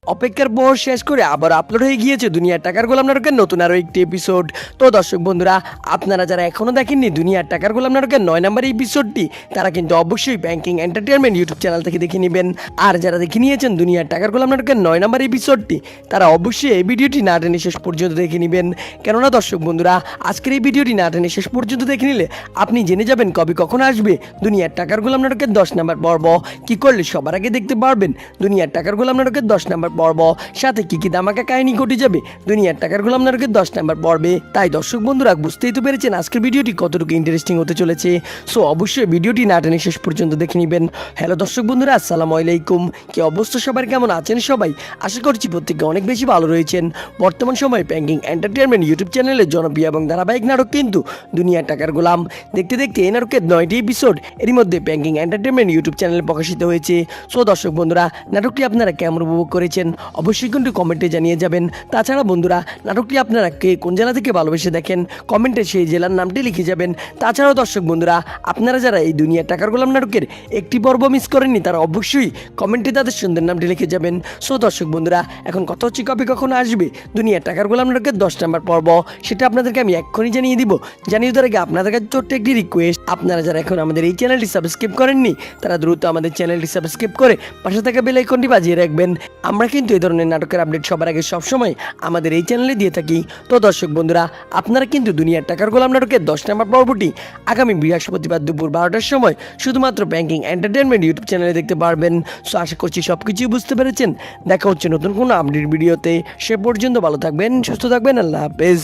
অপেক্ষার বয়স শেষ করে আবার আপলোড হয়ে গিয়েছে দুনিয়ার টাকার গোলাম নাটকের নতুন আরও একটি এপিসোড। তো দর্শক বন্ধুরা, আপনারা যারা এখনও দেখেননি দুনিয়ার টাকার গোলাম নাটকের 9 নম্বর এপিসোডটি, তারা কিন্তু অবশ্যই ব্যাংকিং এন্টারটেনমেন্ট ইউটিউব চ্যানেল থেকে দেখে নেবেন। আর যারা দেখে নিয়েছেন দুনিয়ার টাকার গোলাম নাটকের 9 নম্বর এপিসোডটি, তারা অবশ্যই এই ভিডিওটি না টেনে শেষ পর্যন্ত দেখে নেবেন। কেননা দর্শক বন্ধুরা, আজকের এই ভিডিওটি না টেনে শেষ পর্যন্ত দেখে নিলে আপনি জেনে যাবেন কবে কখন আসবে দুনিয়ার টাকার গোলাম নাটকের 10 নম্বর পর্ব। কি করলে সবার আগে দেখতে পারবেন দুনিয়ার টাকার গোলাম নাটকের 10 নম্বর পর্ব, সাথে কি ধামাকা কাহিনী ঘটে যাবে দুনিয়ার টাকার গোলাম নাটকের 10 নম্বর পর্বে। তাই দর্শক বন্ধুরা, বুঝতেই তো পেরেছেন আজকের ভিডিওটি কতটুকু ইন্টারেস্টিং হতে চলেছে। সো অবশ্যই ভিডিওটি না টেনে শেষ পর্যন্ত দেখে নেবেন। হ্যালো দর্শক বন্ধুরা, আসসালামু আলাইকুম। কি অবস্থা সবার, কেমন আছেন সবাই? আশা করছি প্রত্যেকে অনেক বেশি ভালো রয়েছেন। বর্তমান সময়ে ব্যাংকিং এন্টারটেনমেন্ট ইউটিউব চ্যানেলের জনপ্রিয় এবং ধারাবাহিক নাটক কিন্তু দুনিয়ার টাকার গোলাম। দেখতে দেখতে এই নাটকের 9টি এপিসোড এরই মধ্যে ব্যাংকিং এন্টারটেনমেন্ট ইউটিউব চ্যানেলে প্রকাশিত হয়েছে। সো দর্শক বন্ধুরা, নাটকটি আপনারা কেমন উপভোগ করেছেন অবশ্যই কিন্তু কমেন্টে জানিয়ে যাবেন। তাছাড়া বন্ধুরা, নাটকটি আপনারা কে কোন জেলা থেকে ভালোবেসে দেখেন কমেন্টে সেই জেলার নামটি লিখে যাবেন। তাছাড়াও দর্শক বন্ধুরা, আপনারা যারা এই দুনিয়ার টাকার গোলাম নাটকের একটি পর্ব মিস করেননি, তারা অবশ্যই কমেন্টে তাদের সুন্দর নামটি লিখে যাবেন। সো দর্শক বন্ধুরা, এখন কথা হচ্ছে কবে কখন আসবে দুনিয়ার টাকার গোলাম নাটকের 10 নম্বর পর্ব, সেটা আপনাদেরকে আমি এক্ষুনি জানিয়ে দিব। জানিয়ে দেওয়ার আগে আপনাদের কাছে ছোট্ট একটি রিকোয়েস্ট, আপনারা যারা এখন আমাদের এই চ্যানেলটি সাবস্ক্রাইব করেননি, তারা দ্রুত আমাদের চ্যানেলটি সাবস্ক্রাইব করে পাশে থাকা বেল আইকনটি বাজিয়ে রাখবেন। আমরা কিন্তু এই ধরনের নাটকের আপডেট সবার আগে সবসময় আমাদের এই চ্যানেলে দিয়ে থাকি। তো দর্শক বন্ধুরা, আপনারা কিন্তু দুনিয়ার টাকার গোলাম নাটকের 10 নম্বর পর্বটি আগামী বৃহস্পতিবার দুপুর 12টার সময় শুধুমাত্র ব্যাংকিং এন্টারটেনমেন্ট ইউটিউব চ্যানেলে দেখতে পারবেন। সো আশা করছি সব কিছুই বুঝতে পেরেছেন। দেখা হচ্ছে নতুন কোনো আপডেট ভিডিওতে। সে পর্যন্ত ভালো থাকবেন, সুস্থ থাকবেন। আল্লাহ হাফেজ।